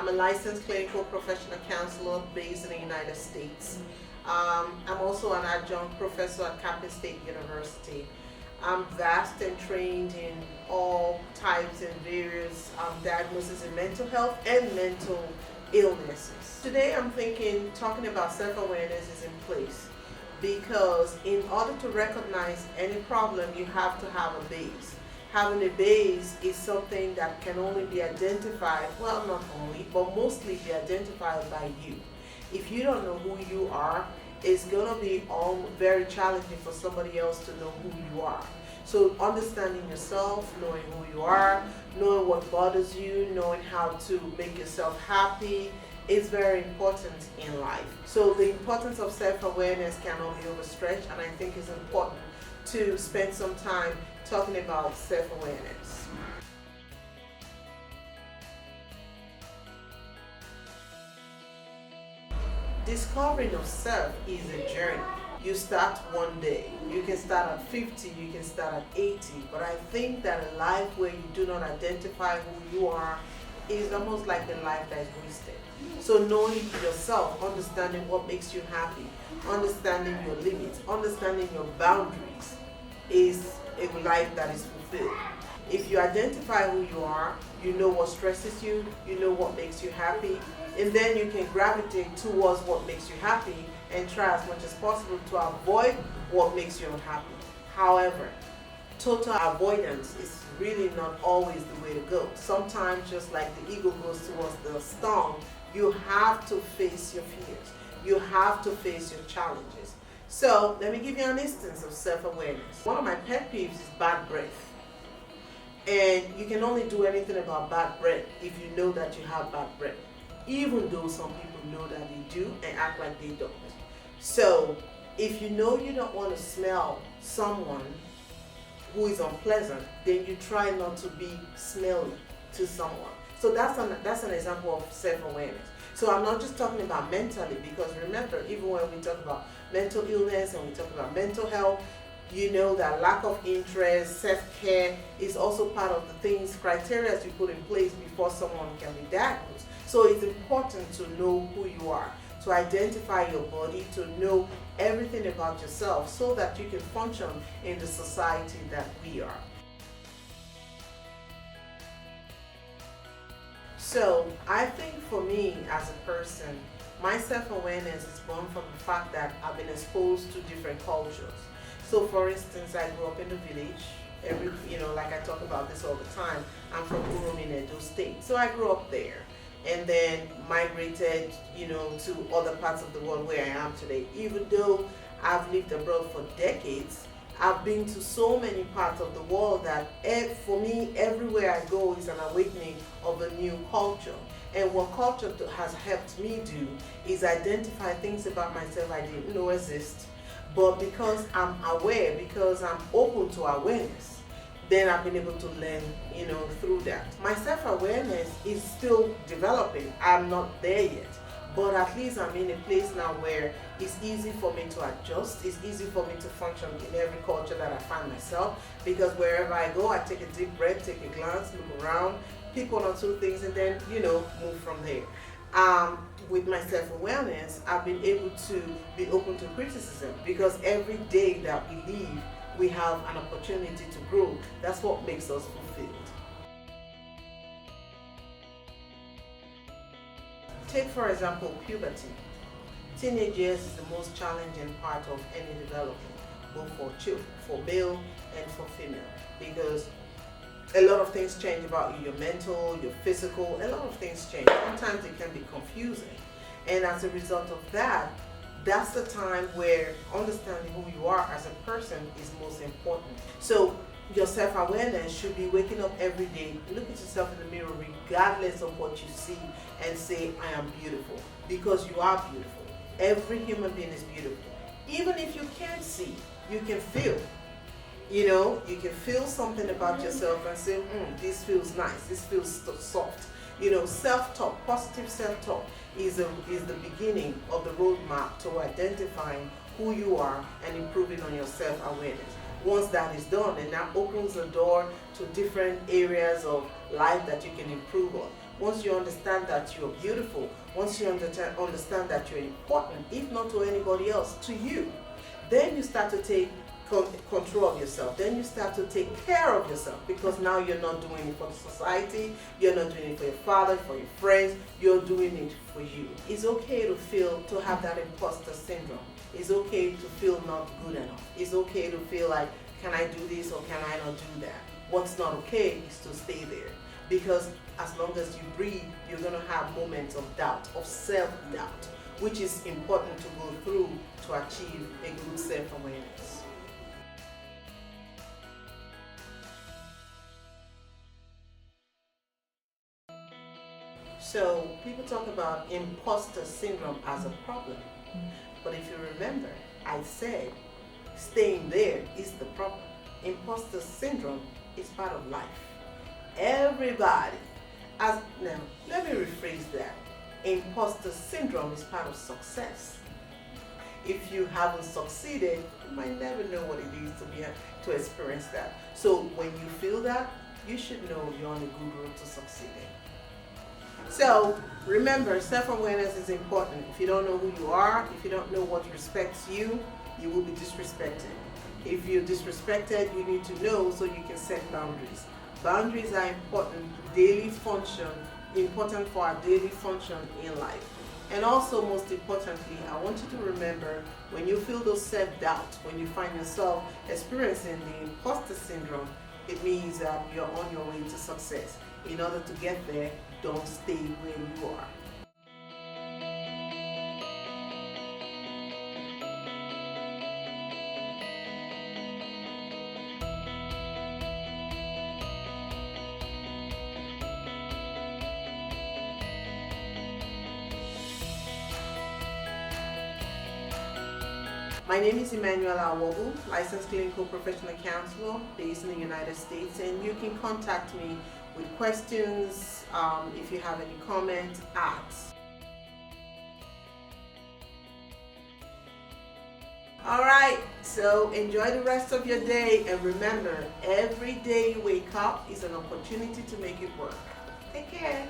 I'm a licensed clinical professional counselor based in the United States. I'm also an adjunct professor at Capital State University. I'm vast and trained in all types and various diagnoses in mental health and mental illnesses. Today I'm talking about self-awareness is in place, because in order to recognize any problem, you have to have a base. Having a base is something that can only be identified, well, not only, but mostly be identified by you. If you don't know who you are, it's going to be very challenging for somebody else to know who you are. So understanding yourself, knowing who you are, knowing what bothers you, knowing how to make yourself happy is very important in life. So the importance of self-awareness cannot be overstretched, and I think it's important to spend some time talking about self-awareness. Discovering of self is a journey. You start one day. You can start at 50, you can start at 80, but I think that a life where you do not identify who you are is almost like a life that is wasted. So knowing yourself, understanding what makes you happy, understanding your limits, understanding your boundaries is a life that is fulfilled. If you identify who you are, you know what stresses you, you know what makes you happy, and then you can gravitate towards what makes you happy and try as much as possible to avoid what makes you unhappy. However, total avoidance is really not always the way to go. Sometimes, just like the eagle goes towards the storm, you have to face your fears. You have to face your challenges. So let me give you an instance of self-awareness. One of my pet peeves is bad breath. And you can only do anything about bad breath if you know that you have bad breath, even though some people know that they do and act like they don't. So if you know you don't want to smell someone who is unpleasant, then you try not to be smelly to someone. So that's an example of self-awareness. So I'm not just talking about mentally, because remember, even when we talk about mental illness and we talk about mental health, you know that lack of interest, self-care is also part of the things, criteria you put in place before someone can be diagnosed. So it's important to know who you are, to identify your body, to know everything about yourself so that you can function in the society that we are. So I think for me as a person, my self-awareness is born from the fact that I've been exposed to different cultures. So for instance, I grew up in the village. Like I talk about this all the time, I'm from Urum in Edo State. So I grew up there and then migrated, to other parts of the world where I am today. Even though I've lived abroad for decades, I've been to so many parts of the world that for me, everywhere I go is an awakening of a new culture. And what culture has helped me do is identify things about myself I didn't know exist. But because I'm aware, because I'm open to awareness, then I've been able to learn, through that. My self-awareness is still developing. I'm not there yet. But at least I'm in a place now where it's easy for me to adjust. It's easy for me to function in every culture that I find myself, because wherever I go, I take a deep breath, take a glance, look around, pick one or two things, and then, move from there. With my self-awareness, I've been able to be open to criticism, because every day that we live, we have an opportunity to grow. That's what makes us fulfilled. Take, for example, puberty. Teenage years is the most challenging part of any development, both for children, for male and for female, because a lot of things change about you, your mental, your physical, a lot of things change. Sometimes it can be confusing. And as a result of that, that's the time where understanding who you are as a person is most important. So your self-awareness should be waking up every day, look at yourself in the mirror regardless of what you see, and say, I am beautiful, because you are beautiful. Every human being is beautiful. Even if you can't see, you can feel. You can feel something about yourself and say, this feels nice, this feels soft. Self-talk, positive self-talk is the beginning of the roadmap to identifying who you are and improving on your self-awareness. Once that is done, and that opens the door to different areas of life that you can improve on. once you understand that you're beautiful, once you understand that you're important, if not to anybody else, to you, then you start to take control of yourself. Then you start to take care of yourself, because now you're not doing it for the society, you're not doing it for your father, for your friends, you're doing it for you. It's okay to have that imposter syndrome. It's okay to feel not good enough. It's okay to feel like, can I do this or can I not do that? What's not okay is to stay there, because as long as you breathe, you're going to have moments of doubt, of self-doubt, which is important to go through to achieve a good self-awareness. So people talk about imposter syndrome as a problem. But if you remember, I said staying there is the problem. Imposter syndrome is part of life. Everybody, now let me rephrase that. Imposter syndrome is part of success. If you haven't succeeded, you might never know what it is to experience that. So when you feel that, you should know you're on a good road to succeeding. So remember, self-awareness is important. If you don't know who you are, if you don't know what respects you, you will be disrespected. If you're disrespected, you need to know so you can set boundaries. Boundaries are important for our daily function in life. And also, most importantly, I want you to remember, when you feel those self-doubt, when you find yourself experiencing the imposter syndrome, it means that you're on your way to success. In order to get there, don't stay where you are. My name is Emmanuella, licensed clinical professional counselor based in the United States, and you can contact me with questions, if you have any comments, ask. Alright, so enjoy the rest of your day, and remember, every day you wake up is an opportunity to make it work. Take care.